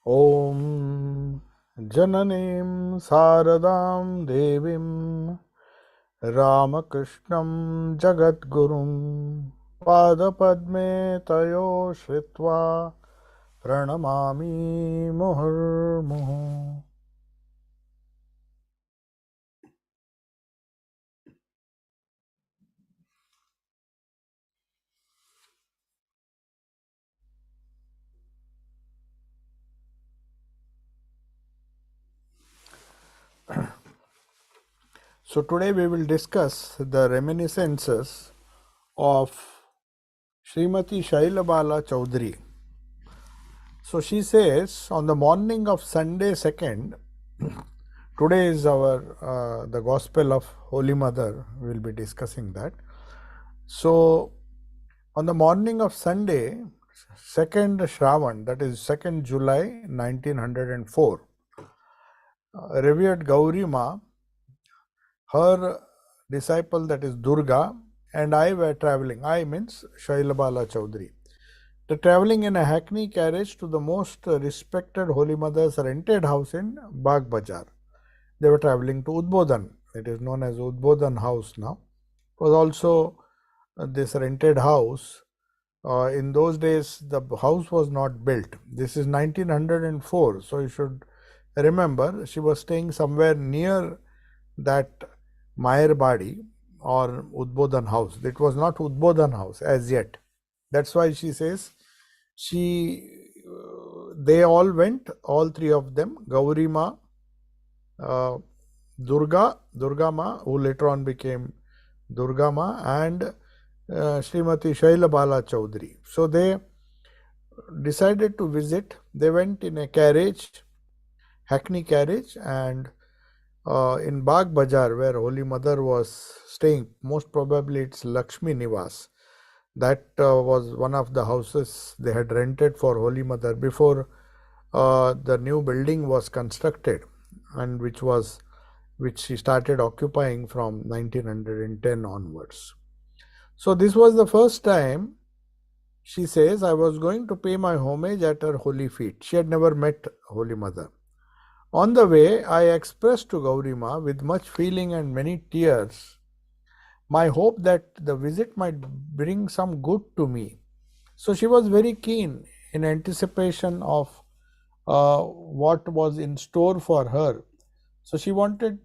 Om Jananim Saradam Devim Ramakrishnam Jagadgurum Padapadme Tayo Shritva Pranamami Muhurmuhu. So today we will discuss the reminiscences of Srimati Shailabala Chaudhary. So she says, on the morning of Sunday 2nd, today is our the Gospel of Holy Mother. We will be discussing that. So on the morning of Sunday, 2nd Shravan, that is 2nd July 1904, revered Gauri Ma, her disciple, that is Durga, and I were traveling. I means Shailabala Chaudhary. They're traveling in a hackney carriage to the most respected Holy Mother's rented house in Bagh Bazaar. They were traveling to Udbodhan. It is known as Udbodhan House now. It was also this rented house. In those days, the house was not built. This is 1904. So you should remember, she was staying somewhere near that Mayarbadi or Udbodhan House. It was not Udbodhan House as yet. That's why she says they all went, all three of them, Gauri Ma, Durga Ma, who later on became Durga Ma, and Srimati Shailabala Chaudhary. So they decided to visit. They went in a carriage, hackney carriage, and in Bagh Bazaar, where Holy Mother was staying, most probably it's Lakshmi Niwas. That was one of the houses they had rented for Holy Mother before the new building was constructed, and which she started occupying from 1910 onwards. So this was the first time, she says, I was going to pay my homage at her holy feet. She had never met Holy Mother. On the way, I expressed to Gauri Ma with much feeling and many tears my hope that the visit might bring some good to me. So she was very keen in anticipation of what was in store for her. So she wanted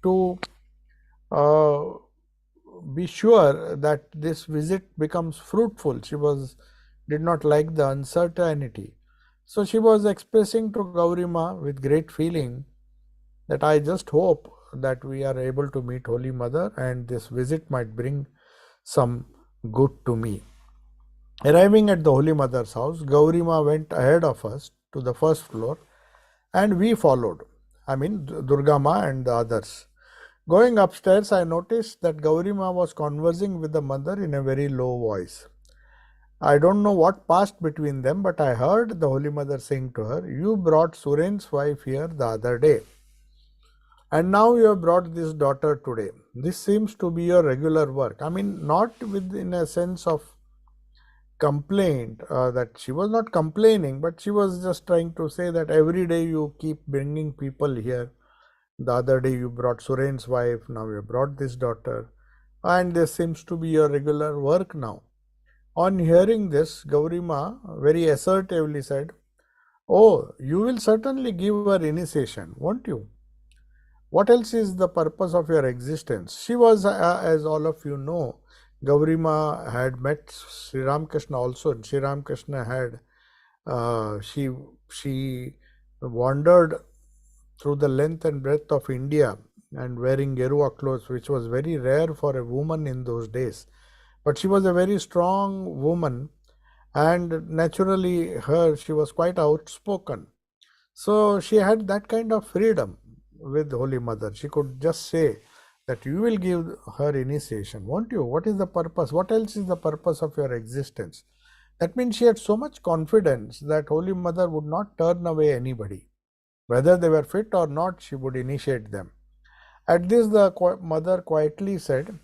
to be sure that this visit becomes fruitful. She did not like the uncertainty. So she was expressing to Gauri Ma with great feeling that I just hope that we are able to meet Holy Mother and this visit might bring some good to me. Arriving at the Holy Mother's house, Gauri Ma went ahead of us to the first floor and we followed. I mean, Durga Ma and the others. Going upstairs, I noticed that Gauri Ma was conversing with the mother in a very low voice. I don't know what passed between them, but I heard the Holy Mother saying to her, you brought Suren's wife here the other day, and now you have brought this daughter today. This seems to be your regular work. I mean, not in a sense of complaint, that she was not complaining, but she was just trying to say that every day you keep bringing people here. The other day you brought Suren's wife, now you brought this daughter, and this seems to be your regular work now. On hearing this, Gauri Ma very assertively said, oh, you will certainly give her initiation, won't you? What else is the purpose of your existence? She was, as all of you know, Gauri Ma had met Sri Ramakrishna also, and Sri Ramakrishna had, she wandered through the length and breadth of India and wearing Gerua clothes, which was very rare for a woman in those days. But she was a very strong woman, and naturally she was quite outspoken. So she had that kind of freedom with Holy Mother. She could just say that you will give her initiation, won't you? What is the purpose? What else is the purpose of your existence? That means she had so much confidence that Holy Mother would not turn away anybody. Whether they were fit or not, she would initiate them. At this, the mother quietly said,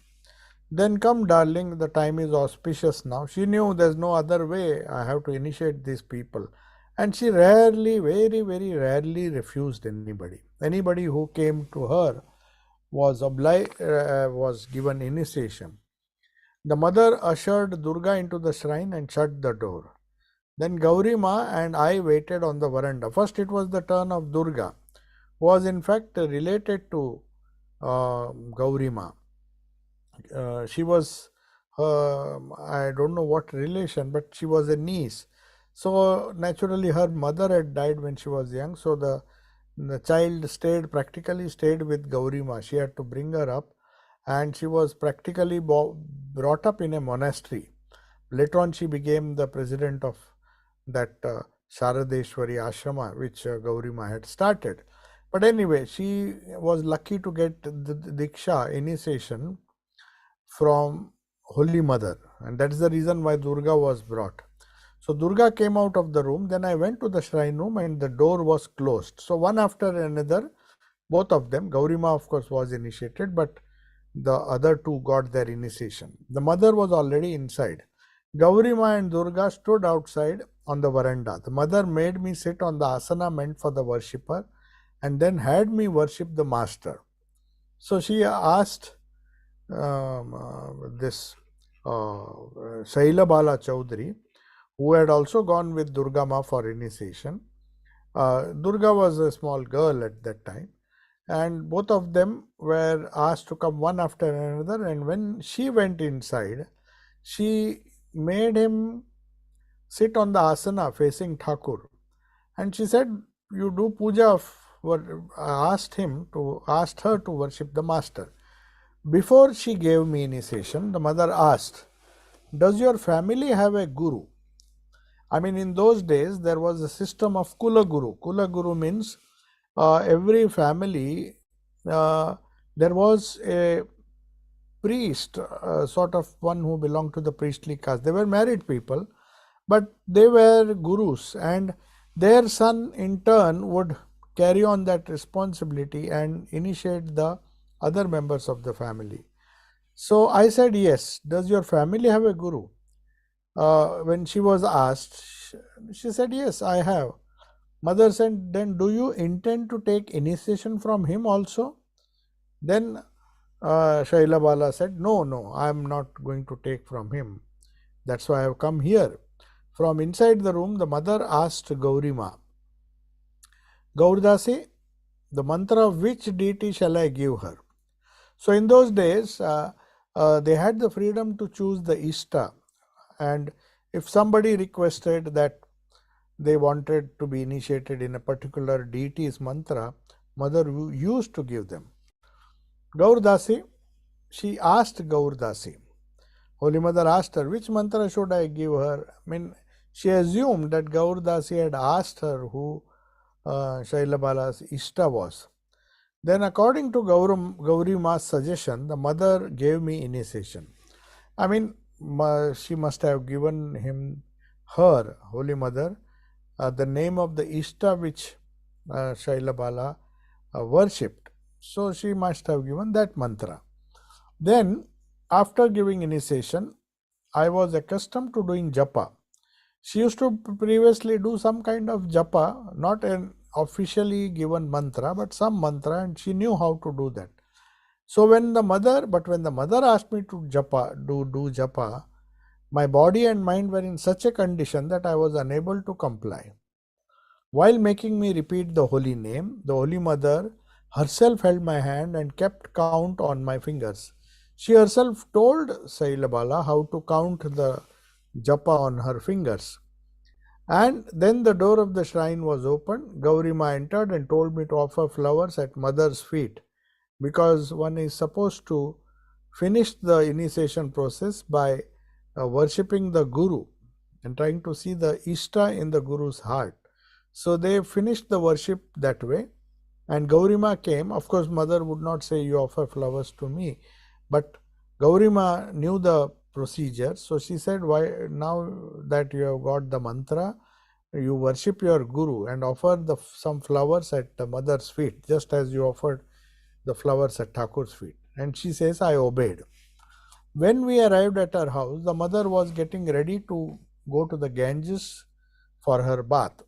then come, darling, the time is auspicious now. She knew there's no other way. I have to initiate these people. And she rarely, very, very rarely refused anybody. Anybody who came to her was given initiation. The mother ushered Durga into the shrine and shut the door. Then Gauri Ma and I waited on the veranda. First, it was the turn of Durga, who was in fact related to Gauri Ma. She was, I don't know what relation, but she was a niece. So naturally, her mother had died when she was young. So the child practically stayed with Gauri Ma. She had to bring her up, and she was practically brought up in a monastery. Later on, she became the president of that Sharadeshwari ashrama, which Gauri Ma had started. But anyway, she was lucky to get the Diksha initiation from Holy Mother, and that is the reason why Durga was brought. So Durga came out of the room. Then I went to the shrine room and the door was closed. So one after another, both of them, Gaurima of course was initiated, but the other two got their initiation. The mother was already inside. Gaurima and Durga stood outside on the veranda. The mother made me sit on the asana meant for the worshipper and then had me worship the master. So she asked this Shaila Bala Chaudhary, who had also gone with Durga Ma for initiation. Durga was a small girl at that time, and both of them were asked to come one after another. And when she went inside, she made him sit on the asana facing Thakur, and she said, "You do puja." Asked her to worship the master. Before she gave me initiation, the mother asked, "Does your family have a guru?" I mean, in those days, there was a system of Kula Guru. Kula Guru means every family, there was a priest, sort of one who belonged to the priestly caste. They were married people, but they were gurus, and their son in turn would carry on that responsibility and initiate the other members of the family. So I said, "Yes, does your family have a guru?" When she was asked, she said, "Yes, I have." Mother said, "Then do you intend to take initiation from him also?" Then Shaila Bala said, No, I am not going to take from him. That's why I have come here." From inside the room, the mother asked Gaurima, "Gaurdasi, the mantra of which deity shall I give her?" So in those days, they had the freedom to choose the Ishta. And if somebody requested that they wanted to be initiated in a particular deity's mantra, mother used to give them. Gaurdasi, she asked Gaurdasi. Holy Mother asked her, "Which mantra should I give her?" I mean, she assumed that Gaurdasi had asked her who Shaila Bala's Ishta was. Then, according to Gauri Ma's suggestion, the mother gave me initiation. I mean, she must have given her, Holy Mother, the name of the Ishta which Shaila Bala worshipped. So she must have given that mantra. Then, after giving initiation, I was accustomed to doing japa. She used to previously do some kind of japa, not an officially given mantra, but some mantra, and she knew how to do that. So when the mother asked me to do japa, my body and mind were in such a condition that I was unable to comply. While making me repeat the holy name, the Holy Mother herself held my hand and kept count on my fingers. She herself told Shaila Bala how to count the japa on her fingers. And then the door of the shrine was opened. Gaurima entered and told me to offer flowers at mother's feet, because one is supposed to finish the initiation process by worshipping the Guru and trying to see the Ishta in the Guru's heart. So they finished the worship that way, and Gaurima came. Of course, mother would not say, "You offer flowers to me," but Gaurima knew the procedure. So she said, "Why, now that you have got the mantra, you worship your Guru and offer some flowers at the mother's feet, just as you offered the flowers at Thakur's feet." And she says, "I obeyed." When we arrived at her house, the mother was getting ready to go to the Ganges for her bath.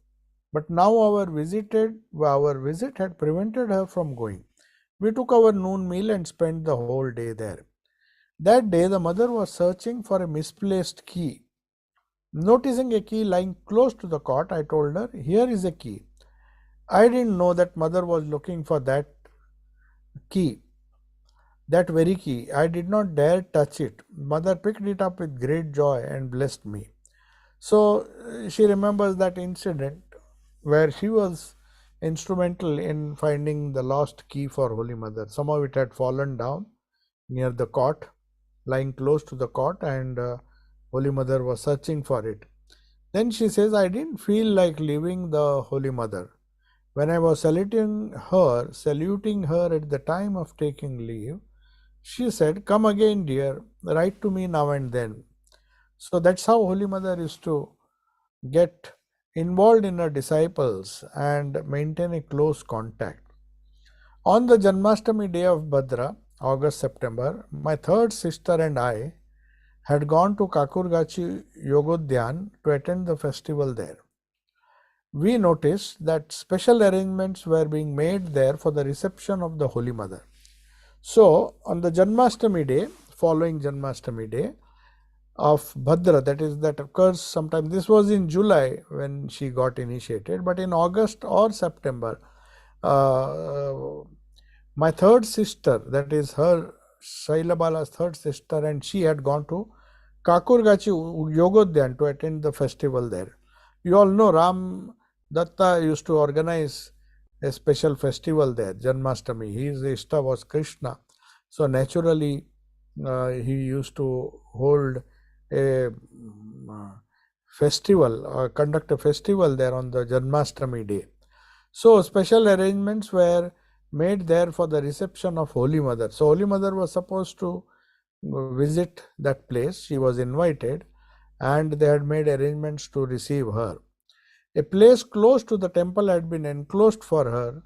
But now our visit had prevented her from going. We took our noon meal and spent the whole day there. That day, the mother was searching for a misplaced key. Noticing a key lying close to the cot, I told her, "Here is a key." I didn't know that mother was looking for key, that very key. I did not dare touch it. Mother picked it up with great joy and blessed me. So she remembers that incident where she was instrumental in finding the lost key for Holy Mother. Somehow it had fallen down near the cot, lying close to the cot, and Holy Mother was searching for it. Then she says, "I didn't feel like leaving the Holy Mother. When I was saluting her at the time of taking leave, she said, 'Come again, dear, write to me now and then.'" So that's how Holy Mother is to get involved in her disciples and maintain a close contact. On the Janmashtami day of Bhadra, August-September, my third sister and I had gone to Kakurgachi Yogodhyan to attend the festival there. We noticed that special arrangements were being made there for the reception of the Holy Mother. So, on the Janmashtami day, following Janmashtami day of Bhadra, that occurs sometime, this was in July when she got initiated, but in August or September, my third sister, that is her, Shailabala's third sister, and she had gone to Kakurgachi Yogodhyan to attend the festival there. You all know Ram Datta used to organize a special festival there, Janmashtami. His Ishta was Krishna. So naturally, he used to hold a festival, conduct a festival there on the Janmashtami day. So special arrangements were made there for the reception of Holy Mother. So Holy Mother was supposed to visit that place. She was invited and they had made arrangements to receive her. A place close to the temple had been enclosed for her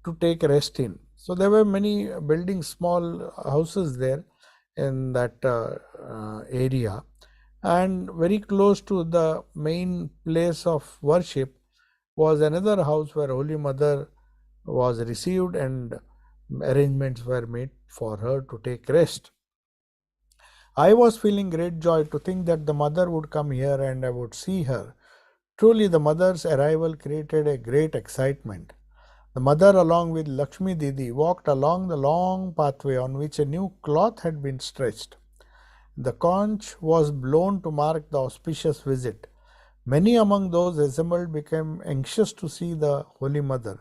to take rest in. So there were many buildings, small houses there in that area, and very close to the main place of worship was another house where Holy Mother was received and arrangements were made for her to take rest. I was feeling great joy to think that the mother would come here and I would see her. Truly, the mother's arrival created a great excitement. The mother, along with Lakshmi Didi, walked along the long pathway on which a new cloth had been stretched. The conch was blown to mark the auspicious visit. Many among those assembled became anxious to see the Holy Mother.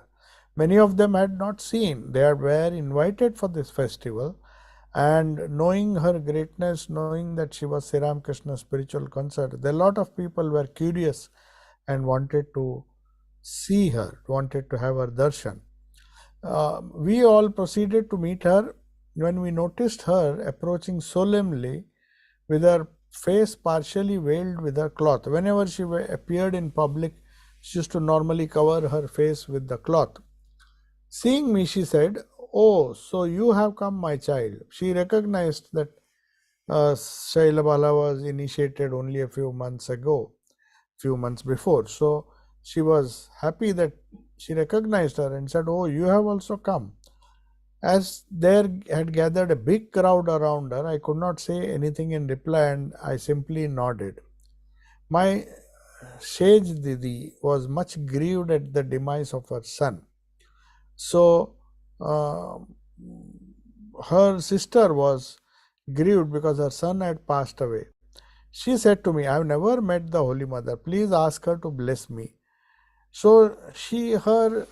Many of them had not seen. They were invited for this festival, and knowing her greatness, knowing that she was Sri Ramakrishna's spiritual consort, a lot of people were curious and wanted to see her, wanted to have her darshan. We all proceeded to meet her when we noticed her approaching solemnly with her face partially veiled with her cloth. Whenever she appeared in public, she used to normally cover her face with the cloth. Seeing me, she said, "Oh, so you have come, my child." She recognized that Shailabala was initiated only a few months before. So she was happy that she recognized her and said, "Oh, you have also come." As there had gathered a big crowd around her, I could not say anything in reply and I simply nodded. My Sage Didi was much grieved at the demise of her son. So her sister was grieved because her son had passed away. She said to me, "I have never met the Holy Mother. Please ask her to bless me." So her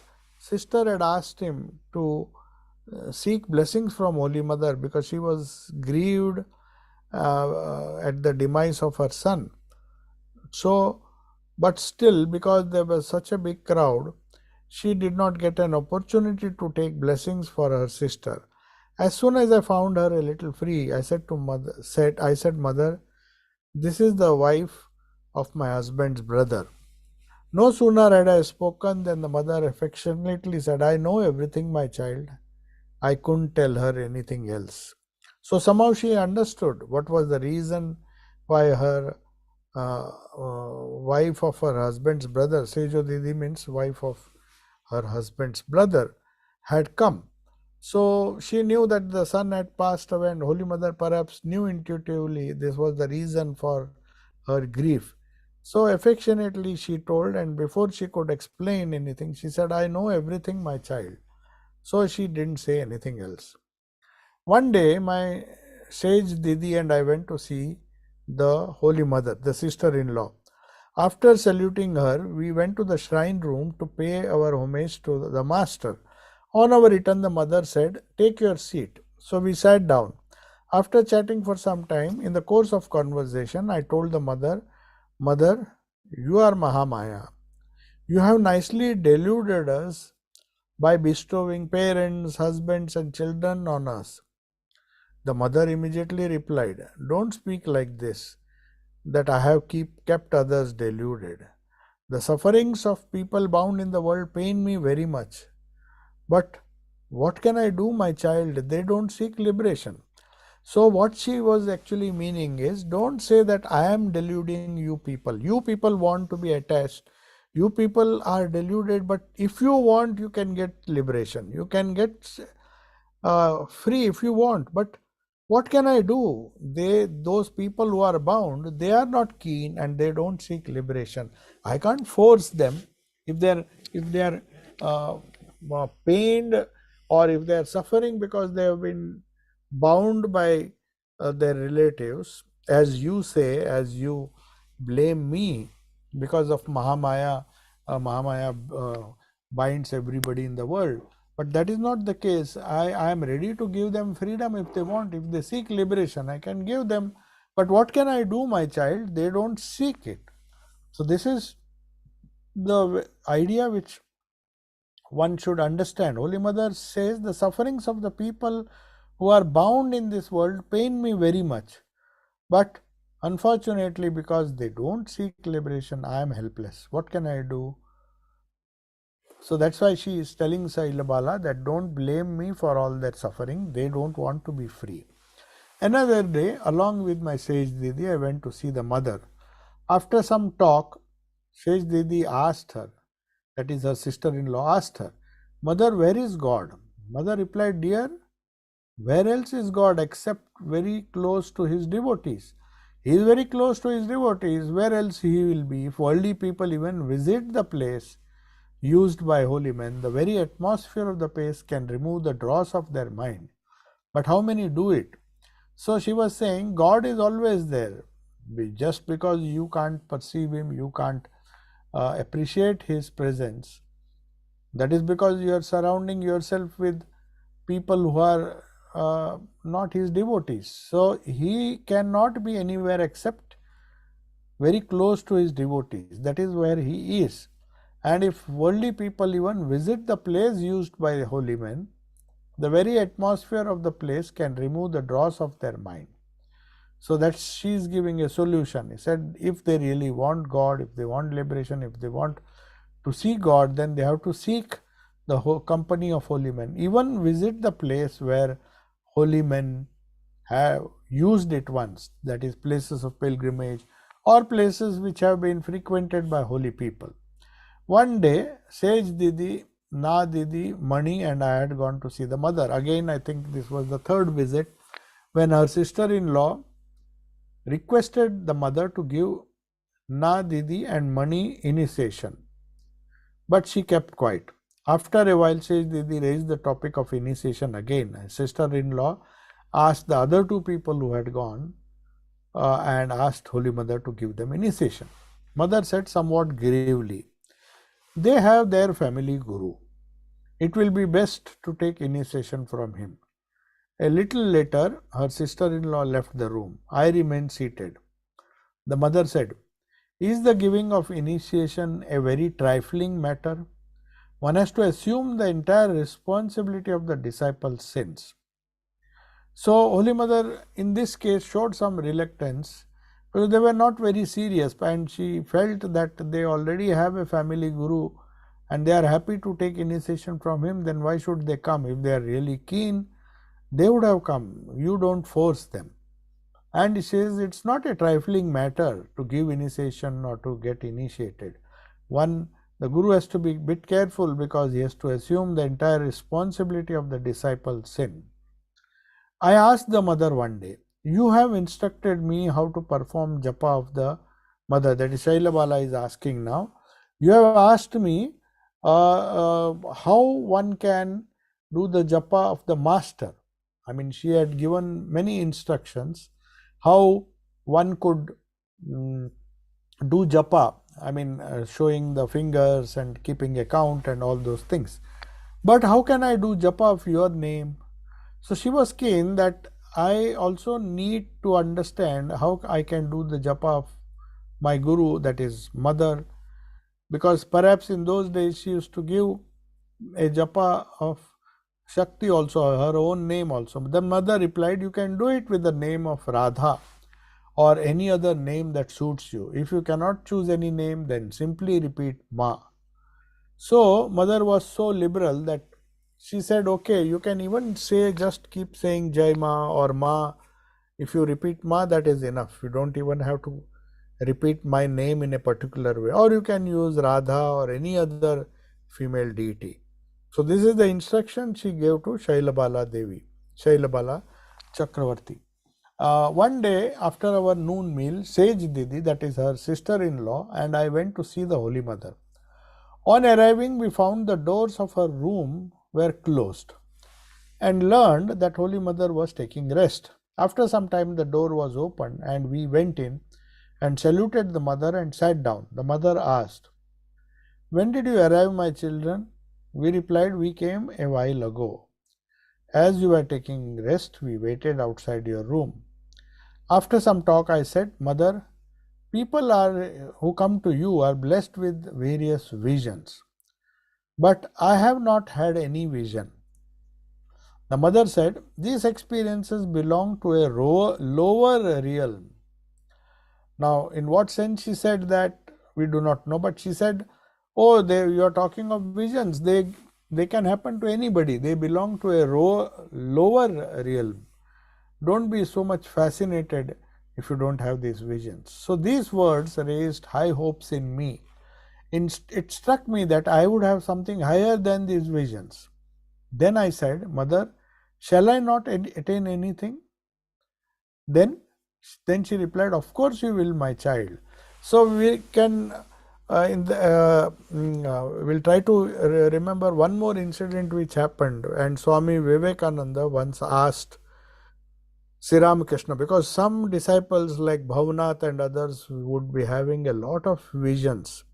sister had asked him to seek blessings from Holy Mother because she was grieved at the demise of her son. So, but still, because there was such a big crowd, she did not get an opportunity to take blessings for her sister. As soon as I found her a little free, I said, "Mother, this is the wife of my husband's brother." No sooner had I spoken than the mother affectionately said, "I know everything, my child." I couldn't tell her anything else. So somehow she understood what was the reason why her wife of her husband's brother, Sejo Didi means wife of her husband's brother, had come. So she knew that the son had passed away, and Holy Mother perhaps knew intuitively this was the reason for her grief. So affectionately she told, and before she could explain anything, she said, I know everything, my child. So she didn't say anything else. One day, my sage Didi and I went to see the Holy Mother, the sister in law. After saluting her, we went to the shrine room to pay our homage to the master. On our return, the mother said, Take your seat. So we sat down. After chatting for some time, in the course of conversation, I told the mother, Mother, you are Mahamaya. You have nicely deluded us by bestowing parents, husbands, and children on us. The mother immediately replied, Don't speak like this, that I have kept others deluded. The sufferings of people bound in the world pain me very much. But what can I do, my child? They don't seek liberation. So what she was actually meaning is, don't say that I am deluding you people. You people want to be attached. You people are deluded, but if you want, you can get liberation. You can get free if you want. But what can I do? Those people who are bound, they are not keen and they don't seek liberation. I can't force them if they are pained, or if they are suffering because they have been bound by their relatives, as you say, as you blame me because of Mahamaya. Mahamaya binds everybody in the world. But that is not the case. I am ready to give them freedom if they want. If they seek liberation, I can give them. But what can I do, my child? They don't seek it. So this is the idea which one should understand. Holy Mother says, the sufferings of the people who are bound in this world pain me very much. But unfortunately, because they don't seek liberation, I am helpless. What can I do? So that's why she is telling Sailabala that don't blame me for all that suffering. They don't want to be free. Another day, along with my Sage Didi, I went to see the mother. After some talk, Sage Didi asked her, that is her sister-in-law asked her, Mother, where is God? Mother replied, Dear, where else is God except very close to his devotees? He is very close to his devotees. Where else he will be? If worldly people even visit the place used by holy men, the very atmosphere of the place can remove the dross of their mind. But how many do it? So she was saying, God is always there. Just because you can't perceive him, you can't appreciate his presence, that is because you are surrounding yourself with people who are not his devotees. So he cannot be anywhere except very close to his devotees. That is where he is. And if worldly people even visit the place used by the holy men, the very atmosphere of the place can remove the dross of their mind. So that she is giving a solution. He said, if they really want God, if they want liberation, if they want to see God, then they have to seek the whole company of holy men. Even visit the place where holy men have used it once, that is places of pilgrimage or places which have been frequented by holy people. One day, Sage Didi, Na Didi, Mani and I had gone to see the mother. Again, I think this was the third visit, when her sister-in-law requested the mother to give Na Didi and Mani initiation. But she kept quiet. After a while, Sage Didi raised the topic of initiation again. Her sister-in-law asked the other two people who had gone and asked Holy Mother to give them initiation. Mother said somewhat gravely, they have their family guru. It will be best to take initiation from him. A little later, her sister-in-law left the room. I remained seated. The mother said, is the giving of initiation a very trifling matter? One has to assume the entire responsibility of the disciple's sins. So Holy Mother in this case showed some reluctance because they were not very serious, and she felt that they already have a family guru and they are happy to take initiation from him. Then why should they come? If they are really keen, they would have come. You don't force them. And he says it's not a trifling matter to give initiation or to get initiated. The guru has to be a bit careful because he has to assume the entire responsibility of the disciple's sin. I asked the mother one day, you have instructed me how to perform japa of the mother. That is Shailabala is asking now. You have asked me how one can do the japa of the master. I mean, she had given many instructions how one could do japa. I mean, showing the fingers and keeping account and all those things. But how can I do japa of your name? So she was keen that I also need to understand how I can do the japa of my guru, that is mother, because perhaps in those days she used to give a japa of Shakti also, her own name also. The mother replied, you can do it with the name of Radha or any other name that suits you. If you cannot choose any name, then simply repeat Ma. So mother was so liberal that she said, okay, you can even say, just keep saying Jai Ma or Ma. If you repeat Ma, that is enough. You don't even have to repeat my name in a particular way. Or you can use Radha or any other female deity. So this is the instruction she gave to Shailabala Devi, Shailabala Chakravarti. One day after our noon meal, Sage Didi, that is her sister-in-law, and I went to see the Holy Mother. On arriving, we found the doors of her room were closed and learned that Holy Mother was taking rest. After some time, the door was opened and we went in and saluted the mother and sat down. The mother asked, when did you arrive, my children? We replied, we came a while ago. As you were taking rest, we waited outside your room. After some talk, I said, Mother, people who come to you are blessed with various visions, but I have not had any vision. The mother said, these experiences belong to a lower realm. Now, in what sense she said that, we do not know, but she said, oh, you are talking of visions. They can happen to anybody. They belong to a lower realm. Don't be so much fascinated if you don't have these visions. So these words raised high hopes in me. It struck me that I would have something higher than these visions. Then I said, Mother, shall I not attain anything? Then she replied, of course you will, my child. So we can we'll try to remember one more incident which happened, and Swami Vivekananda once asked Sri Ramakrishna, because some disciples like Bhavanath and others would be having a lot of visions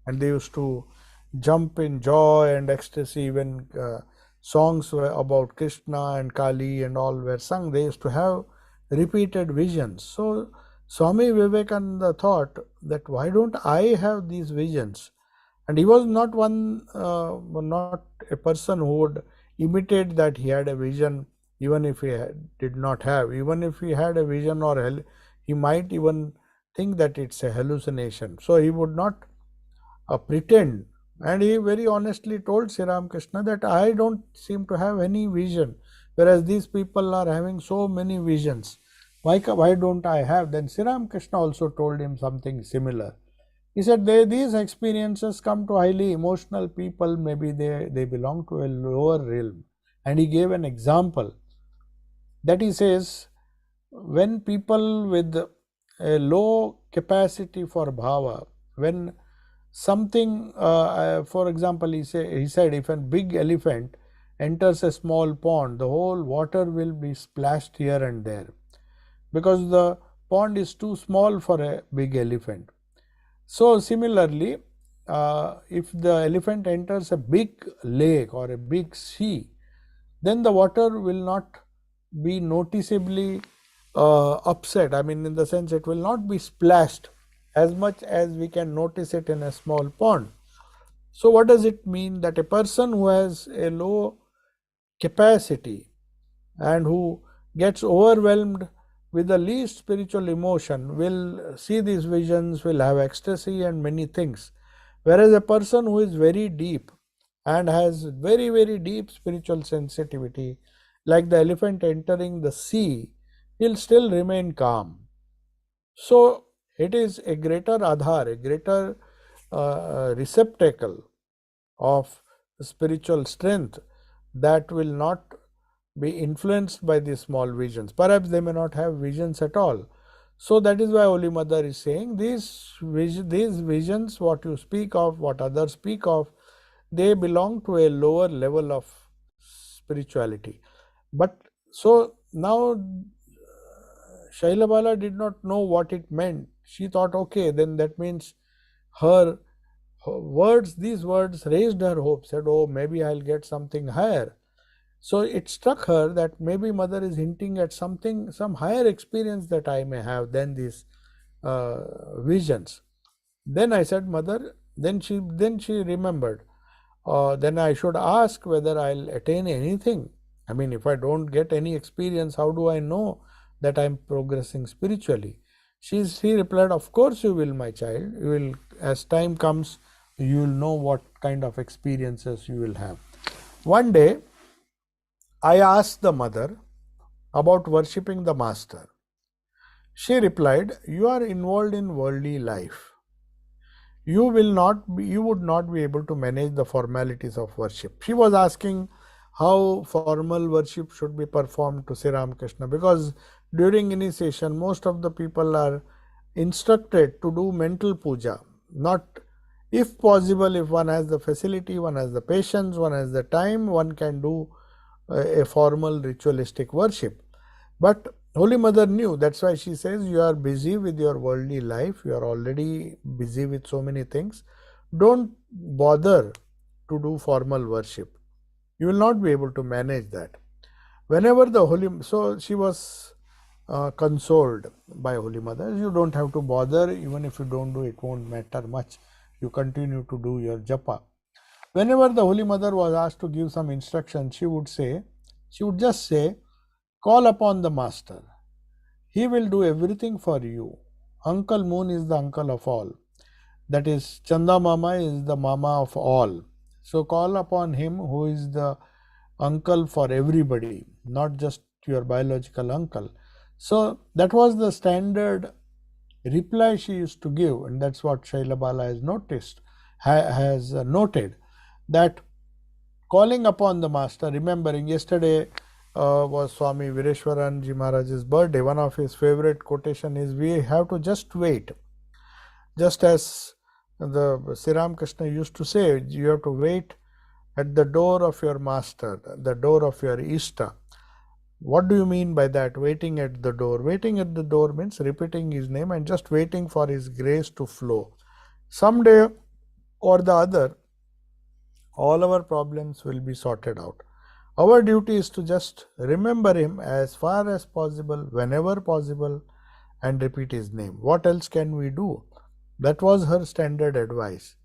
and they used to jump in joy and ecstasy when songs were about Krishna and Kali and all were sung. They used to have repeated visions. So Swami Vivekananda thought that why don't I have these visions? And he was not not a person who would imitate that he had a vision even if he did not have. Even if he had a vision, or he might even think that it's a hallucination. So he would not pretend. And he very honestly told Sri Ramakrishna that I don't seem to have any vision, whereas these people are having so many visions. Why don't I have? Then Sri Ramakrishna also told him something similar. He said, these experiences come to highly emotional people, maybe they belong to a lower realm. And he gave an example that he says, when people with a low capacity for bhava, when something, for example, he said, if a big elephant enters a small pond, the whole water will be splashed here and there, because the pond is too small for a big elephant. So similarly, if the elephant enters a big lake or a big sea, then the water will not be noticeably upset. I mean, in the sense it will not be splashed as much as we can notice it in a small pond. So what does it mean? That a person who has a low capacity and who gets overwhelmed with the least spiritual emotion will see these visions, will have ecstasy and many things. Whereas a person who is very deep and has very deep spiritual sensitivity, like the elephant entering the sea, he'll still remain calm. So it is a greater adhar, a greater receptacle of spiritual strength that will not be influenced by these small visions. Perhaps they may not have visions at all. So that is why Holy Mother is saying these visions, what you speak of, what others speak of, they belong to a lower level of spirituality. But so now Shailabala did not know what it meant. She thought, okay, then that means her words, these words raised her hope, said, oh, maybe I'll get something higher. So it struck her that maybe Mother is hinting at something, some higher experience that I may have than these visions. Then I said, Mother, then she remembered. Then I should ask whether I'll attain anything. I mean, if I don't get any experience, how do I know that I'm progressing spiritually? She replied, of course you will, my child. You will, as time comes, you will know what kind of experiences you will have. One day, I asked the mother about worshipping the master. She replied, you are involved in worldly life. You would not be able to manage the formalities of worship. She was asking how formal worship should be performed to Sri Ramakrishna, because during initiation most of the people are instructed to do mental puja. Not, if possible, if one has the facility, one has the patience, one has the time, one can do a formal ritualistic worship. But Holy Mother knew. That's why she says, you are busy with your worldly life, you are already busy with so many things. Don't bother to do formal worship. You will not be able to manage that. Whenever the so she was consoled by Holy Mother. You don't have to bother, even if you don't do, it won't matter much. You continue to do your japa. Whenever the Holy Mother was asked to give some instruction, she would just say, call upon the master. He will do everything for you. Uncle Moon is the uncle of all. That is, Chanda Mama is the mama of all. So call upon him, who is the uncle for everybody, not just your biological uncle. So that was the standard reply she used to give, and that's what Shailabala has noted, that calling upon the master, remembering yesterday was Swami Vireshwaranji Maharaj's birthday. One of his favorite quotation is, we have to just wait. Just as the Sri Ramakrishna used to say, you have to wait at the door of your master, the door of your Ishta. What do you mean by that? Waiting at the door. Waiting at the door means repeating his name and just waiting for his grace to flow. Someday or the other, all our problems will be sorted out. Our duty is to just remember him as far as possible, whenever possible, and repeat his name. What else can we do? That was her standard advice.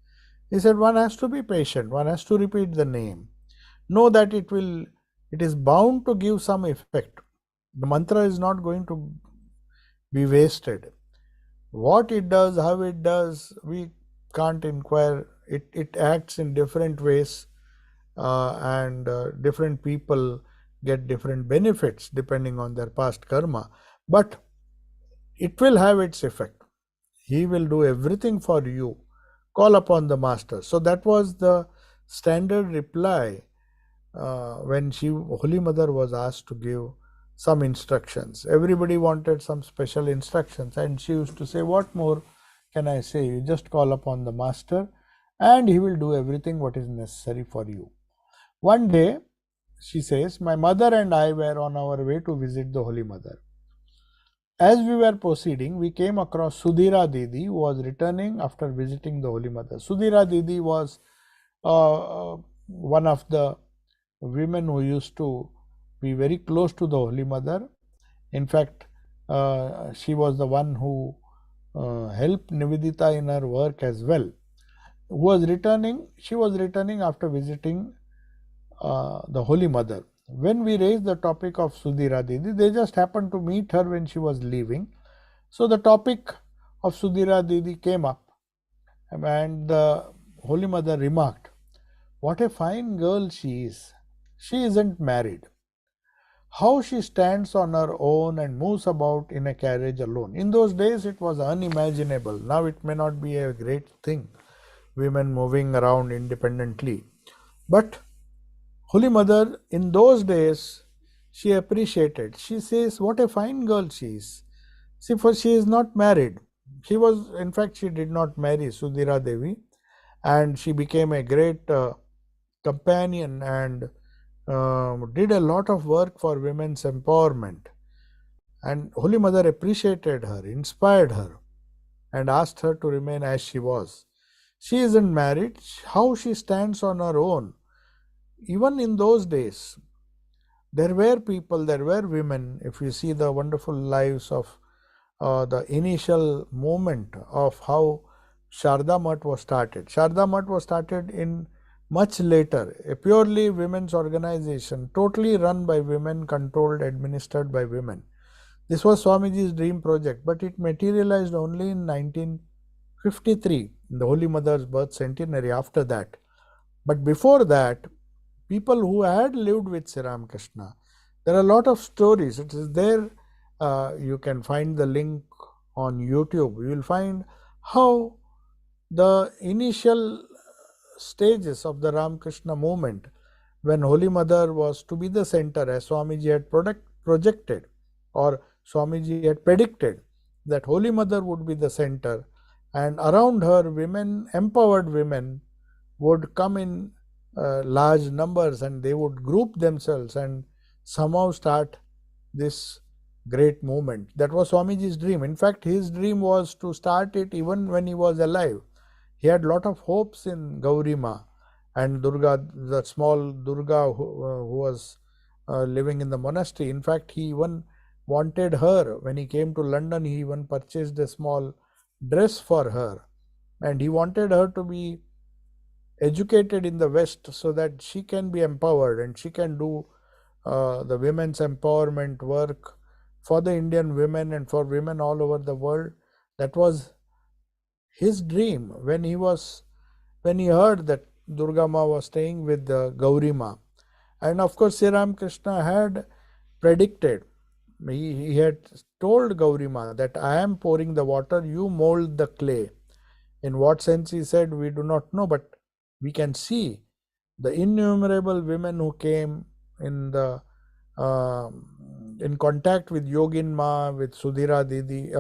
He said, one has to be patient, one has to repeat the name. Know that it is bound to give some effect. The mantra is not going to be wasted. What it does, how it does, we can't inquire. It acts in different ways, and different people get different benefits depending on their past karma. But it will have its effect. He will do everything for you. Call upon the master. So that was the standard reply when Holy Mother was asked to give some instructions. Everybody wanted some special instructions, and she used to say, what more can I say? You just call upon the master and he will do everything what is necessary for you. One day, she says, my mother and I were on our way to visit the Holy Mother. As we were proceeding, we came across Sudhira Didi, who was returning after visiting the Holy Mother. Sudhira Didi was one of the women who used to be very close to the Holy Mother. In fact, she was the one who helped Nivedita in her work as well. She was returning after visiting the Holy Mother. When we raised the topic of Sudhira Didi, they just happened to meet her when she was leaving. So the topic of Sudhira Didi came up, and the Holy Mother remarked, what a fine girl she is. She isn't married. how she stands on her own and moves about in a carriage alone. In those days, it was unimaginable. Now, it may not be a great thing, women moving around independently. But Holy Mother, in those days, she appreciated. She says, what a fine girl she is. See, for she is not married. She was, in fact, she did not marry Sudhira Devi, and she became a great companion and did a lot of work for women's empowerment. And Holy Mother appreciated her, inspired her, and asked her to remain as she was. She isn't married. How she stands on her own. Even in those days, there were people, there were women. If you see the wonderful lives of the initial moment of how Sharda Mutt was started. Sharda Mutt was started in much later, a purely women's organization, totally run by women, controlled, administered by women. This was Swamiji's dream project, but it materialized only in 1953, the Holy Mother's birth centenary after that. But before that, people who had lived with Sri Ramakrishna, there are a lot of stories. It is there. You can find the link on YouTube. You will find how the initial stages of the Ramakrishna movement, when Holy Mother was to be the center, as Swamiji had projected, or Swamiji had predicted, that Holy Mother would be the center, and around her, women, empowered women, would come in large numbers, and they would group themselves and somehow start this great movement. That was Swamiji's dream. In fact, his dream was to start it even when he was alive. He had lot of hopes in Gaurima and Durga, the small Durga who was living in the monastery. In fact, he even wanted her. When he came to London, he even purchased a small dress for her, and he wanted her to be educated in the West so that she can be empowered and she can do the women's empowerment work for the Indian women and for women all over the world. That was his dream when he heard that Durga Ma was staying with the Gauri Ma. And of course, Sri Ramakrishna had predicted, he had told Gauri Ma that I am pouring the water, you mold the clay. In what sense, he said, we do not know, but we can see the innumerable women who came in the in contact with Yogin Ma, with Sudhira Didi,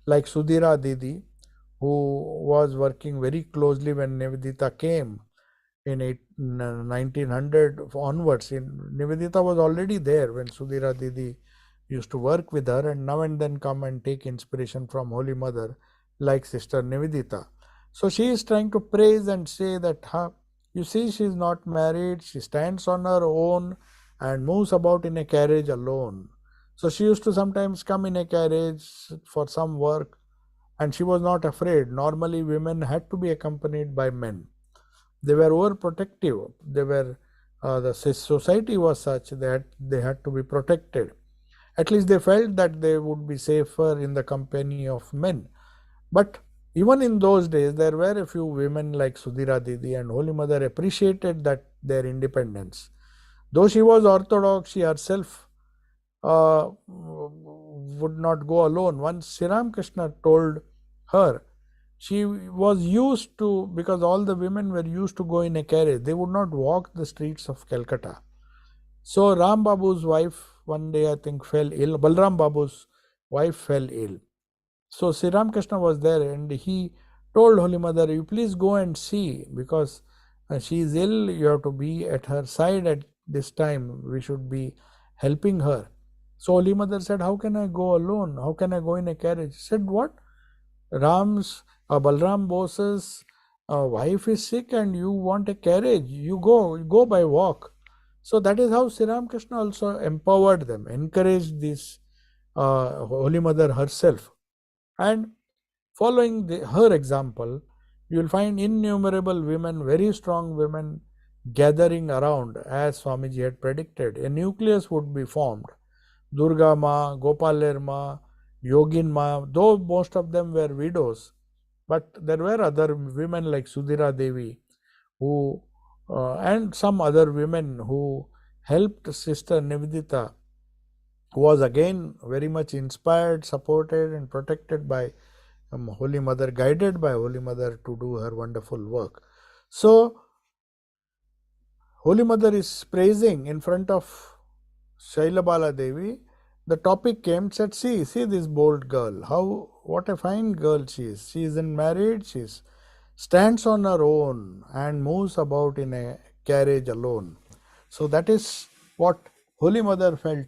like Sudhira Didi, who was working very closely when Nivedita came in 1900 onwards. Nivedita was already there when Sudhira Didi used to work with her, and now and then come and take inspiration from Holy Mother, like Sister Nivedita. So she is trying to praise and say that, you see, she is not married, she stands on her own and moves about in a carriage alone. So she used to sometimes come in a carriage for some work, and she was not afraid. Normally, women had to be accompanied by men. They were overprotective. They were the society was such that they had to be protected. At least they felt that they would be safer in the company of men. But even in those days, there were a few women like Sudhira Didi, and Holy Mother appreciated that their independence. Though she was orthodox, she herself would not go alone. Once Sri Ramakrishna told her, she was used to, because all the women were used to go in a carriage, they would not walk the streets of Calcutta. So Ram Babu's wife one day, I think, fell ill. Balram Babu's wife fell ill. So Sri Ramakrishna was there, and he told Holy Mother, you please go and see, because she is ill, you have to be at her side at this time, we should be helping her. So Holy Mother said, how can I go alone? How can I go in a carriage? She said, what? Balram Bose's wife is sick and you want a carriage, you go by walk. So that is how Sri Ramakrishna also empowered them, encouraged this Holy Mother herself. And following her example, you will find innumerable women, very strong women, gathering around as Swamiji had predicted. A nucleus would be formed. Durga Ma, Gopaler Ma, Yogin Ma, though most of them were widows, but there were other women like Sudhira Devi, who and some other women who helped Sister Nivedita was again very much inspired, supported, and protected by Holy Mother, guided by Holy Mother to do her wonderful work. So, Holy Mother is praising in front of Shailabala Devi. The topic came, said, see this bold girl, what a fine girl she is. She isn't married, she stands on her own and moves about in a carriage alone. So that is what Holy Mother felt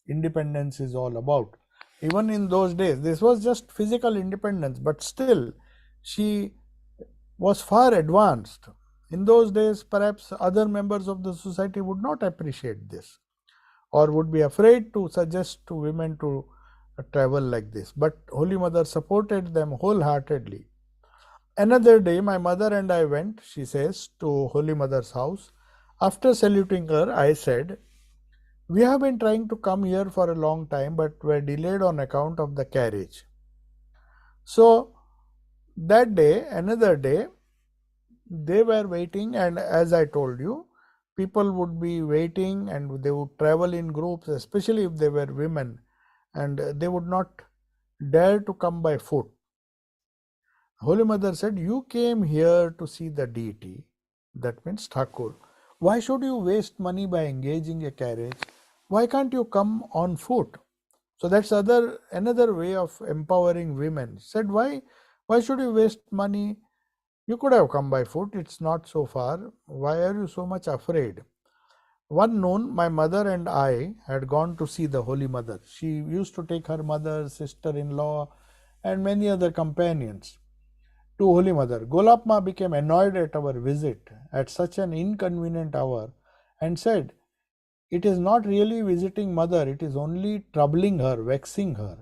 independence is all about. Even in those days, this was just physical independence, but still she was far advanced. In those days, perhaps other members of the society would not appreciate this or would be afraid to suggest to women to travel like this. But Holy Mother supported them wholeheartedly. Another day, my mother and I went, she says, to Holy Mother's house. After saluting her, I said, we have been trying to come here for a long time, but were delayed on account of the carriage. So, that day, another day, they were waiting, and as I told you, people would be waiting and they would travel in groups, especially if they were women, and they would not dare to come by foot. Holy Mother said, you came here to see the deity, that means Thakur. Why should you waste money by engaging a carriage? Why can't you come on foot? So that's another way of empowering women. Said, why should you waste money? You could have come by foot, it's not so far. Why are you so much afraid? One noon, my mother and I had gone to see the Holy Mother. She used to take her mother, sister-in-law, and many other companions to Holy Mother. Golapma became annoyed at our visit at such an inconvenient hour and said, it is not really visiting Mother, it is only troubling her, vexing her.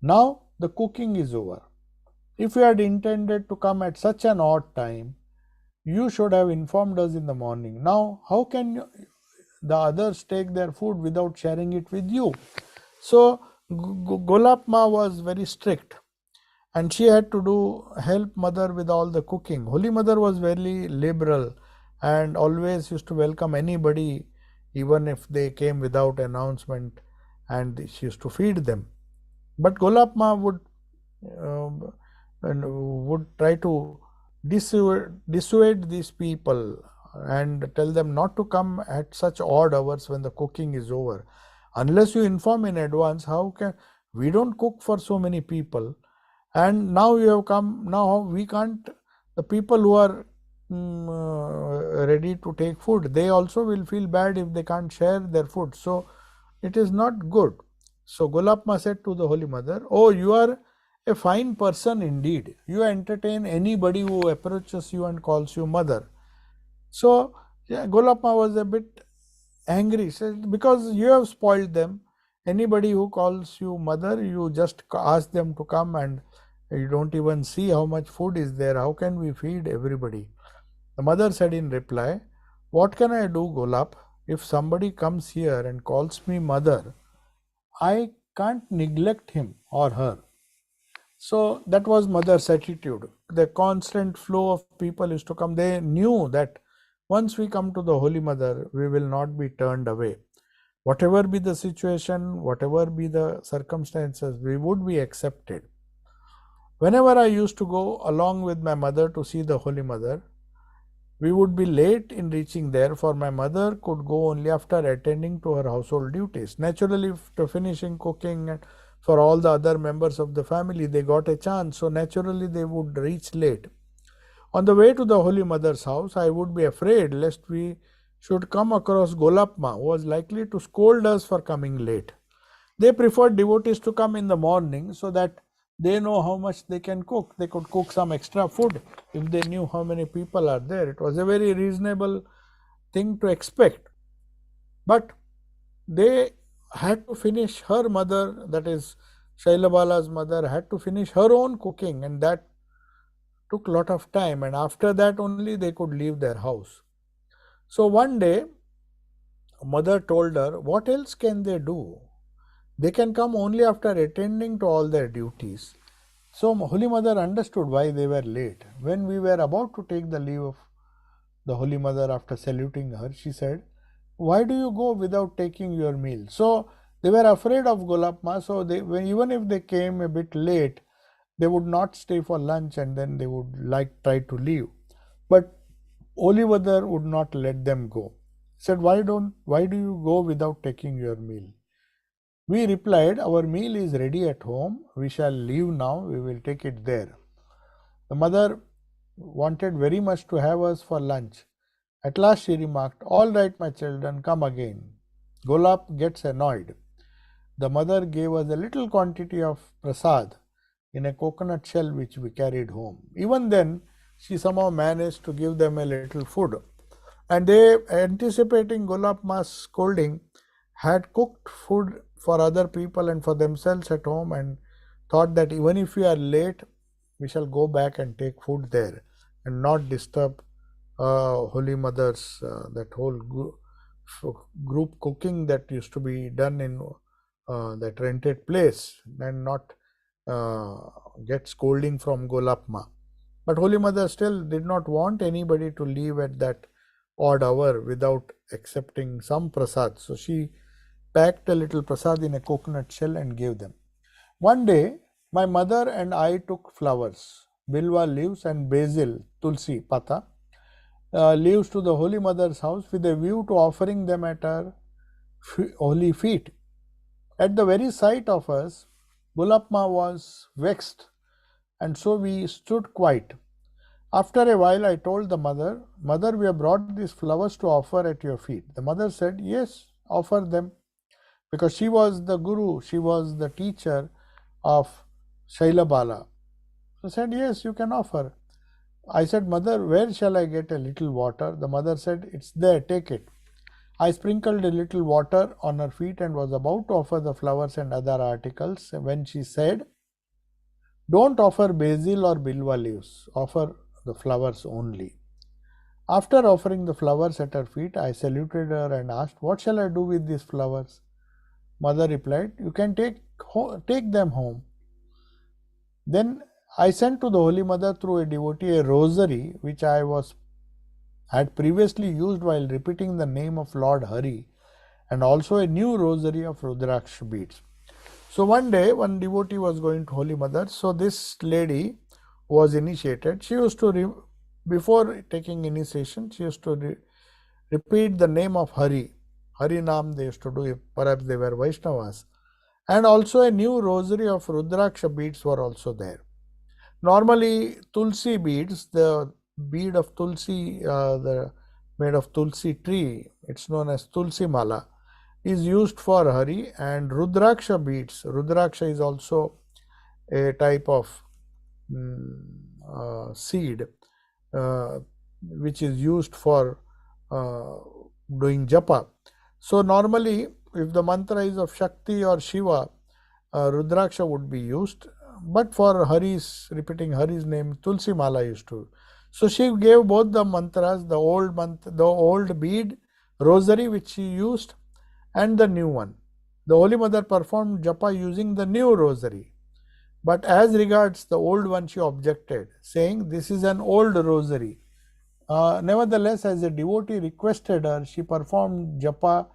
Now the cooking is over. If you had intended to come at such an odd time, you should have informed us in the morning. Now, how can the others take their food without sharing it with you? So, Golapma was very strict and she had to help Mother with all the cooking. Holy Mother was very liberal and always used to welcome anybody, even if they came without announcement, and she used to feed them. But Golapma would try to dissuade these people and tell them not to come at such odd hours when the cooking is over. Unless you inform in advance, how can we don't cook for so many people? And now you have come, now we can't, the people who are ready to take food, they also will feel bad if they can't share their food. So it is not good. So Golapma said to the Holy Mother, oh, you are a fine person indeed. You entertain anybody who approaches you and calls you mother. So Golapma was a bit angry. Said, because you have spoiled them. Anybody who calls you mother, you just ask them to come and you don't even see how much food is there. How can we feed everybody? The mother said in reply, what can I do, Golap? If somebody comes here and calls me mother, I can't neglect him or her. So that was mother's attitude. The constant flow of people used to come. They knew that once we come to the Holy Mother, we will not be turned away. Whatever be the situation, whatever be the circumstances, we would be accepted. Whenever I used to go along with my mother to see the Holy Mother, we would be late in reaching there, for my mother could go only after attending to her household duties. Naturally, after finishing cooking and for all the other members of the family, they got a chance, so naturally they would reach late. On the way to the Holy Mother's house, I would be afraid lest we should come across Golapma, who was likely to scold us for coming late. They preferred devotees to come in the morning so that they know how much they can cook. They could cook some extra food if they knew how many people are there. It was a very reasonable thing to expect. But they had to finish, her mother, that is Shailabala's mother, had to finish her own cooking, and that took a lot of time, and after that only they could leave their house. So one day, mother told her, what else can they do? They can come only after attending to all their duties. So Holy Mother understood why they were late. When we were about to take the leave of the Holy Mother after saluting her, she said, why do you go without taking your meal? So They were afraid of Golapma, so even if they came a bit late, they would not stay for lunch and then they would try to leave. But Holy Mother would not let them go. Said, why do you go without taking your meal? We replied, our meal is ready at home. We shall leave now. We will take it there. The mother wanted very much to have us for lunch. At last she remarked, all right, my children, come again. Golap gets annoyed. The mother gave us a little quantity of prasad in a coconut shell which we carried home. Even then, she somehow managed to give them a little food. And they, anticipating Golapma's scolding, had cooked food for other people and for themselves at home, and thought that even if we are late, we shall go back and take food there and not disturb Holy Mother's that whole group cooking that used to be done in that rented place, and not get scolding from Golapma. But Holy Mother still did not want anybody to leave at that odd hour without accepting some prasad. So she packed a little prasad in a coconut shell and gave them. One day, my mother and I took flowers, bilwa leaves and basil, tulsi, pata, leaves to the Holy Mother's house with a view to offering them at her holy feet. At the very sight of us, Golapma was vexed, and so we stood quiet. After a while, I told the mother, Mother, we have brought these flowers to offer at your feet. The mother said, yes, offer them. Because she was the guru, she was the teacher of Shailabala. So said, yes, you can offer. I said, Mother, where shall I get a little water? The mother said, it's there, take it. I sprinkled a little water on her feet and was about to offer the flowers and other articles when she said, don't offer basil or bilwa leaves, offer the flowers only. After offering the flowers at her feet, I saluted her and asked, what shall I do with these flowers? Mother replied, you can take them home. Then I sent to the Holy Mother through a devotee a rosary which I had previously used while repeating the name of Lord Hari, and also a new rosary of Rudraksha beads. So one day, one devotee was going to Holy Mother. So this lady was initiated. She used to, before taking initiation, she used to repeat the name of Hari. Hari Nam they used to do, perhaps they were Vaishnavas. And also a new rosary of Rudraksha beads were also there. Normally, Tulsi beads, the bead of Tulsi, made of Tulsi tree, it's known as Tulsi Mala, is used for Hari. And Rudraksha beads, Rudraksha is also a type of seed which is used for doing japa. So normally, if the mantra is of Shakti or Shiva, Rudraksha would be used. But for repeating Hari's name, Tulsi Mala used to. So she gave both the mantras, the old bead rosary which she used, and the new one. The Holy Mother performed japa using the new rosary. But as regards the old one, she objected, saying, this is an old rosary. Nevertheless, as a devotee requested her, she performed japa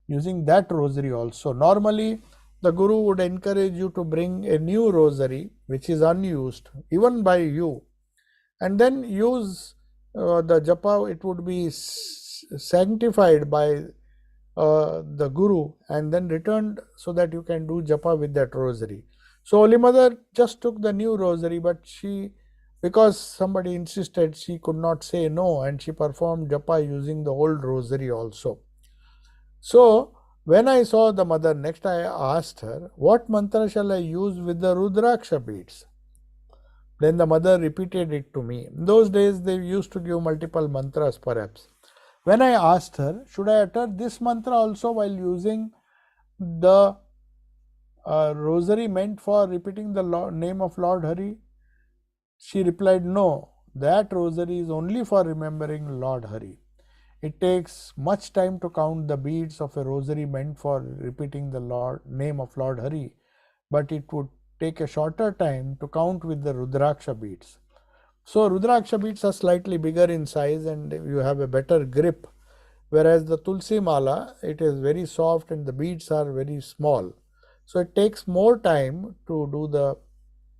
using that rosary also. Normally, the Guru would encourage you to bring a new rosary which is unused, even by you, and then use the japa. It would be sanctified by the Guru and then returned so that you can do japa with that rosary. So Holy Mother just took the new rosary, but because somebody insisted, she could not say no, and she performed japa using the old rosary also. So when I saw the mother next, I asked her, what mantra shall I use with the Rudraksha beads? Then the mother repeated it to me. In those days, they used to give multiple mantras perhaps. When I asked her, should I utter this mantra also while using the rosary meant for repeating the name of Lord Hari? She replied, no, that rosary is only for remembering Lord Hari. It takes much time to count the beads of a rosary meant for repeating the name of Lord Hari, but it would take a shorter time to count with the Rudraksha beads. So Rudraksha beads are slightly bigger in size and you have a better grip whereas the tulsi mala, it is very soft and the beads are very small. So it takes more time to do the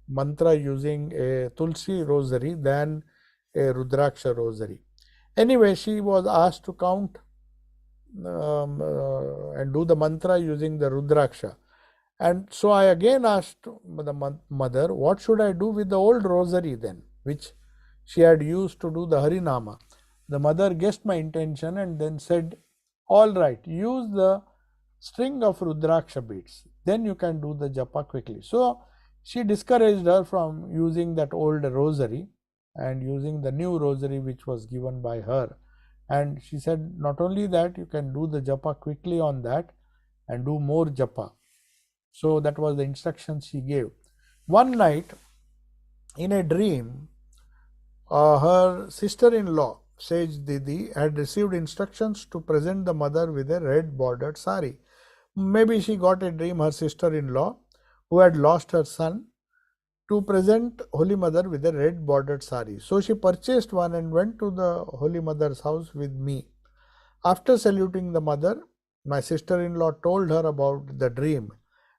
mantra using a tulsi rosary than a rudraksha rosary. Anyway, she was asked to count and do the mantra using the rudraksha. And so I again asked the mother, what should I do with the old rosary then, which she had used to do the Harinama? The mother guessed my intention and then said, all right, use the string of Rudraksha beads. Then you can do the japa quickly. So she discouraged her from using that old rosary and using the new rosary which was given by her. And she said, not only that, you can do the japa quickly on that and do more japa. So that was the instruction she gave. One night, in a dream, her sister-in-law, Sage Didi, had received instructions to present the mother with a red bordered sari. Maybe she got a dream, her sister-in-law, who had lost her son, to present Holy Mother with a red bordered sari. So she purchased one and went to the Holy Mother's house with me. After saluting the mother, my sister-in-law told her about the dream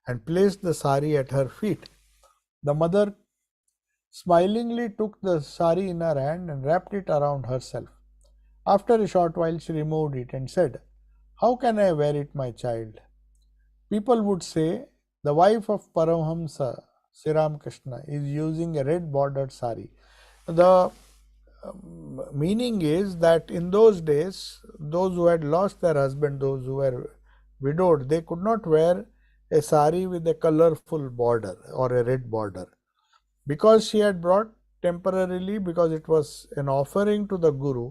and placed the sari at her feet. The mother smilingly took the sari in her hand and wrapped it around herself. After a short while, she removed it and said, how can I wear it, my child? People would say, the wife of Paramahamsa, Sri Ramakrishna, is using a red bordered sari. The meaning is that in those days, those who had lost their husband, those who were widowed, they could not wear a sari with a colorful border or a red border. Because she had brought temporarily, because it was an offering to the Guru,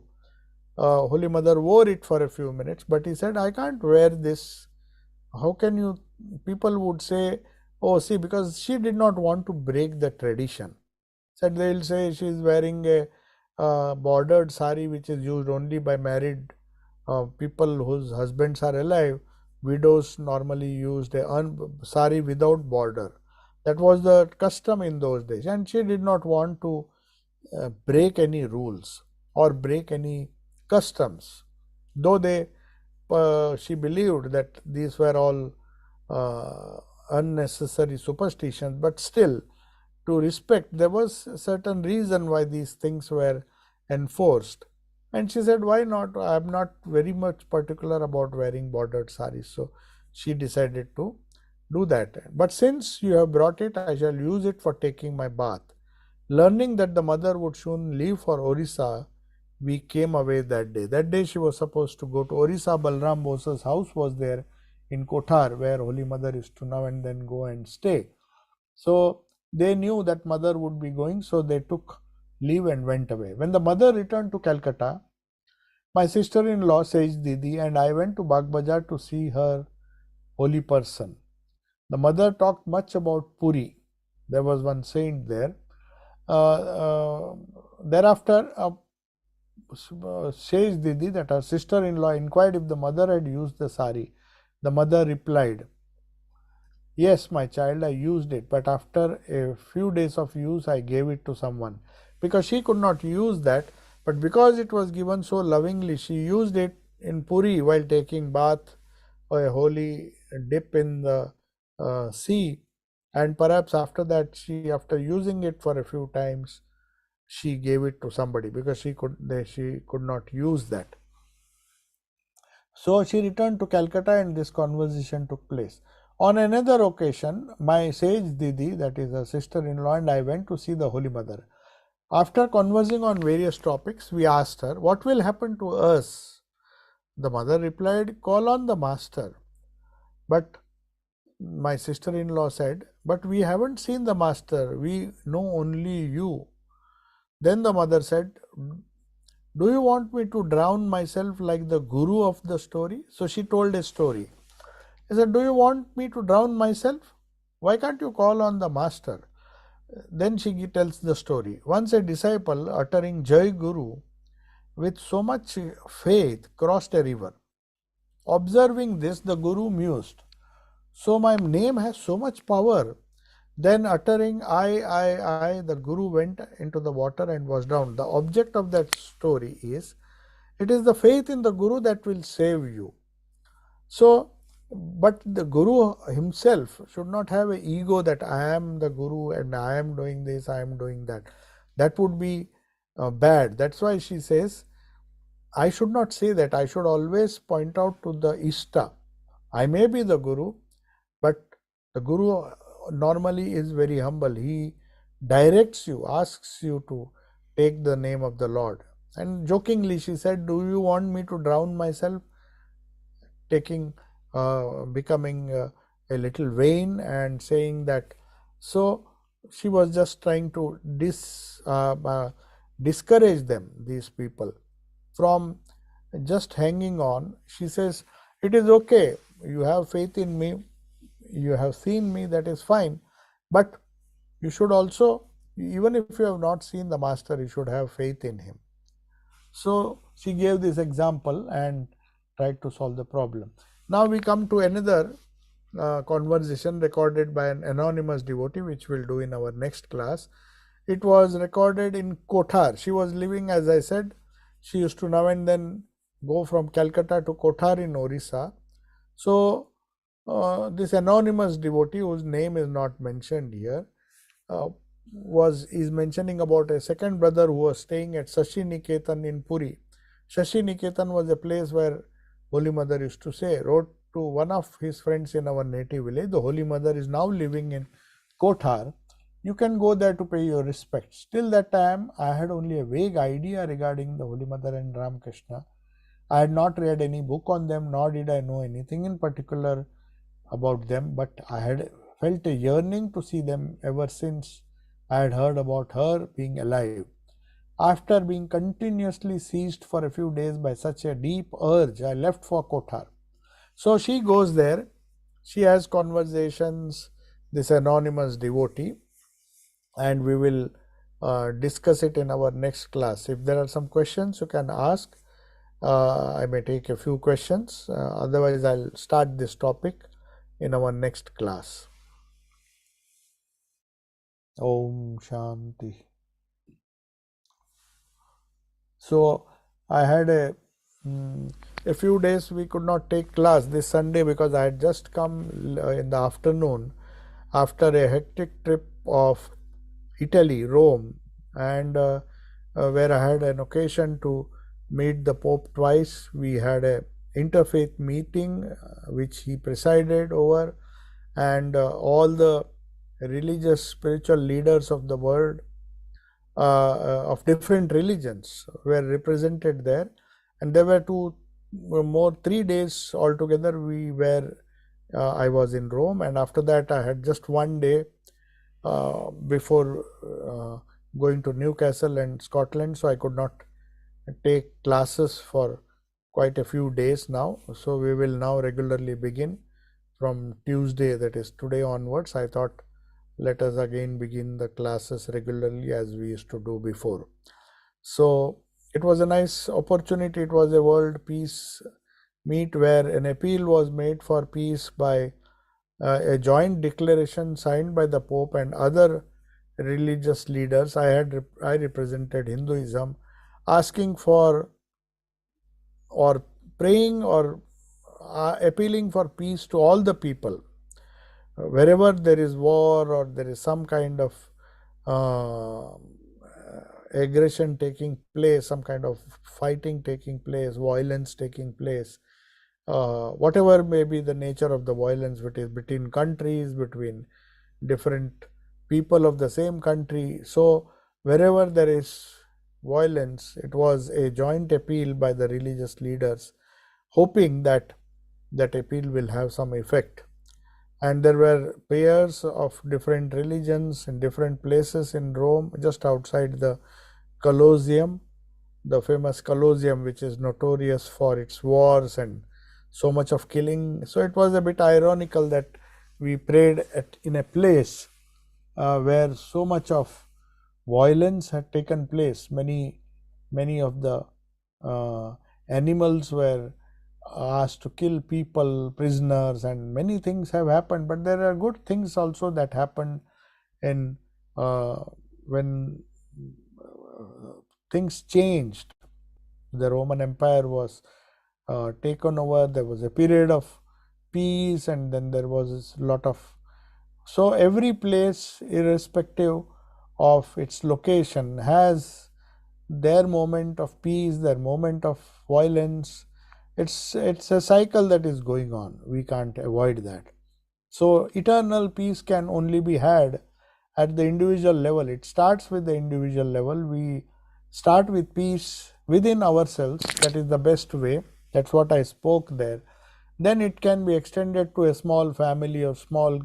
Holy Mother wore it for a few minutes, but he said, I can't wear this. How can you? People would say, oh, see, because she did not want to break the tradition. Said they will say she is wearing a bordered sari which is used only by married people whose husbands are alive. Widows normally used a sari without border. That was the custom in those days, and she did not want to break any rules or break any customs, though she believed that these were all unnecessary superstitions, but still, to respect, there was a certain reason why these things were enforced. And she said, why not? I am not very much particular about wearing bordered saris. So she decided to do that. But since you have brought it, I shall use it for taking my bath. Learning that the mother would soon leave for Orissa, we came away that day. That day she was supposed to go to Orissa. Balram Bosa's house was there in Kothar, where Holy Mother is to now and then go and stay. So they knew that mother would be going, so they took leave and went away. When the mother returned to Calcutta, my sister-in-law, Sage Didi, and I went to Bagh Bazaar to see her holy person. The mother talked much about Puri. There was one saint there. Thereafter, Sage Didi, that her sister-in-law, inquired if the mother had used the sari. The mother replied, yes, my child, I used it, but after a few days of use, I gave it to someone. Because she could not use that, but because it was given so lovingly, she used it in Puri while taking bath or a holy dip in the sea. And perhaps after that, after using it for a few times, she gave it to somebody because she could not use that. So she returned to Calcutta and this conversation took place. On another occasion, my sage Didi, that is her sister-in-law, and I went to see the Holy Mother. After conversing on various topics, we asked her, what will happen to us? The mother replied, call on the master. But my sister-in-law said, but we haven't seen the master, we know only you. Then the mother said, do you want me to drown myself like the guru of the story? So she told a story. He said, do you want me to drown myself? Why can't you call on the master? Then she tells the story. Once a disciple uttering Jai Guru with so much faith crossed a river. Observing this, the Guru mused, so my name has so much power. Then uttering I, the Guru went into the water and was drowned. The object of that story is It is the faith in the Guru that will save you. So, but the Guru himself should not have an ego that I am the Guru and I am doing this, I am doing that. That would be bad. That's why she says, I should not say that. I should always point out to the Ishta. I may be the Guru, but the Guru normally is very humble. He directs you, asks you to take the name of the Lord. And jokingly, she said, do you want me to drown myself? Becoming a little vain and saying that. So she was just trying to discourage them, these people, from just hanging on. She says, it is okay, you have faith in me, you have seen me, that is fine, but you should also, even if you have not seen the master, you should have faith in him. So she gave this example and tried to solve the problem. Now we come to another conversation recorded by an anonymous devotee, which we'll do in our next class. It was recorded in Kothar. She was living, as I said, she used to now and then go from Calcutta to Kothar in Orissa. So this anonymous devotee, whose name is not mentioned here, is mentioning about a second brother who was staying at Shashi Niketan in Puri. Shashi Niketan was a place where Holy Mother used to stay. Wrote to one of his friends in our native village, the Holy Mother is now living in Kothar. You can go there to pay your respects. Till that time, I had only a vague idea regarding the Holy Mother and Ramakrishna. I had not read any book on them, nor did I know anything in particular about them, but I had felt a yearning to see them ever since I had heard about her being alive. After being continuously seized for a few days by such a deep urge, I left for Kothar. So she goes there, she has conversations, this anonymous devotee, and we will discuss it in our next class. If there are some questions, you can ask. I may take a few questions, otherwise I'll start this topic in our next class. Om Shanti. So I had a few days we could not take class this Sunday because I had just come in the afternoon after a hectic trip of Italy, Rome, and where I had an occasion to meet the Pope twice. We had a interfaith meeting which he presided over, and all the religious spiritual leaders of the world of different religions were represented there, and there were 3 days altogether. I was in Rome, and after that I had just 1 day before going to Newcastle and Scotland, so I could not take classes for quite a few days now. So we will now regularly begin from Tuesday, that is today onwards. I thought, let us again begin the classes regularly as we used to do before. So it was a nice opportunity. It was a world peace meet where an appeal was made for peace by a joint declaration signed by the Pope and other religious leaders. I represented Hinduism, asking for or praying or appealing for peace to all the people. Wherever there is war or there is some kind of aggression taking place, some kind of fighting taking place, violence taking place, whatever may be the nature of the violence, which is between countries, between different people of the same country. So wherever there is violence, it was a joint appeal by the religious leaders, hoping that that appeal will have some effect. And there were prayers of different religions in different places in Rome, just outside the Colosseum, the famous Colosseum, which is notorious for its wars and so much of killing. So it was a bit ironical that we prayed in a place where so much of violence had taken place. Many of the animals were asked to kill people, prisoners, and many things have happened. But there are good things also that happened in when things changed. The Roman Empire was taken over. There was a period of peace, and then there was a lot of. So every place, irrespective of its location, has their moment of peace, their moment of violence. It's a cycle that is going on. We can't avoid that. So eternal peace can only be had at the individual level. It starts with the individual level. We start with peace within ourselves. That is the best way. That's what I spoke there. Then it can be extended to a small family or small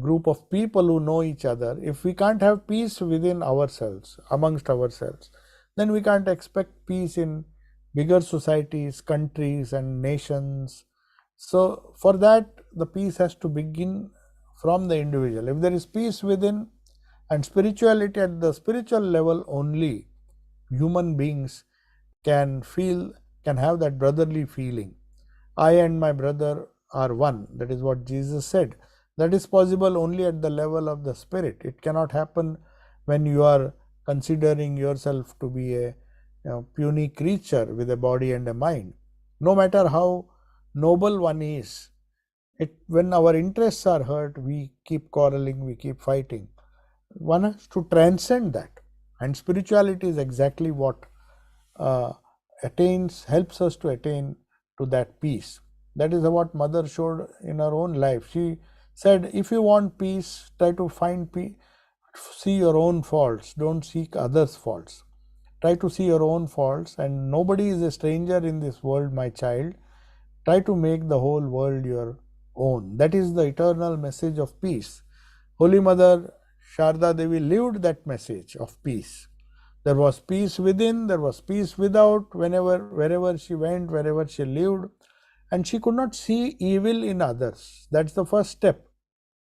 group of people who know each other. If we can't have peace within ourselves, amongst ourselves, then we can't expect peace in bigger societies, countries, and nations. So, for that, the peace has to begin from the individual. If there is peace within and spirituality at the spiritual level only, human beings can feel, can have that brotherly feeling. I and my brother are one. That is what Jesus said. That is possible only at the level of the spirit. It cannot happen when you are considering yourself to be a puny creature with a body and a mind. No matter how noble one is, when our interests are hurt, we keep quarreling, we keep fighting. One has to transcend that. And spirituality is exactly what uh, helps us to attain to that peace. That is what Mother showed in her own life. She said, if you want peace, try to find peace. See your own faults, don't seek others' faults. Try to see your own faults, and nobody is a stranger in this world, my child. Try to make the whole world your own. That is the eternal message of peace. Holy Mother Sarada Devi lived that message of peace. There was peace within, there was peace without, wherever she went, wherever she lived, and she could not see evil in others. That's the first step.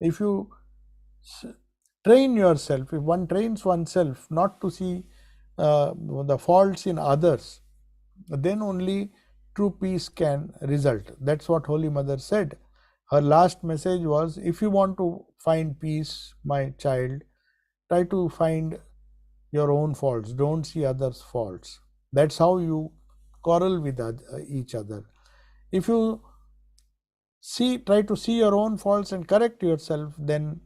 If you train yourself, if one trains oneself not to see the faults in others, then only true peace can result. That's what Holy Mother said. Her last message was, if you want to find peace, my child, try to find your own faults. Don't see others' faults. That's how you quarrel with each other. If you try to see your own faults and correct yourself, then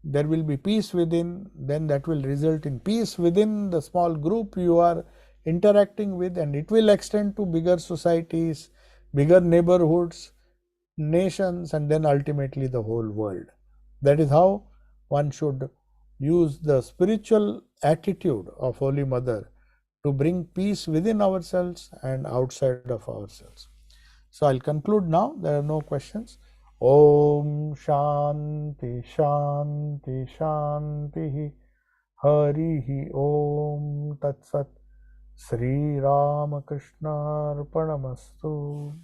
there will be peace within. Then that will result in peace within the small group you are interacting with, and it will extend to bigger societies, bigger neighborhoods, nations, and then ultimately the whole world. That is how one should use the spiritual attitude of Holy Mother to bring peace within ourselves and outside of ourselves. So I'll conclude now. There are no questions. Om Shanti Shanti Shanti Harihi Om Tat Sat Sri Ramakrishna Arpanamastu.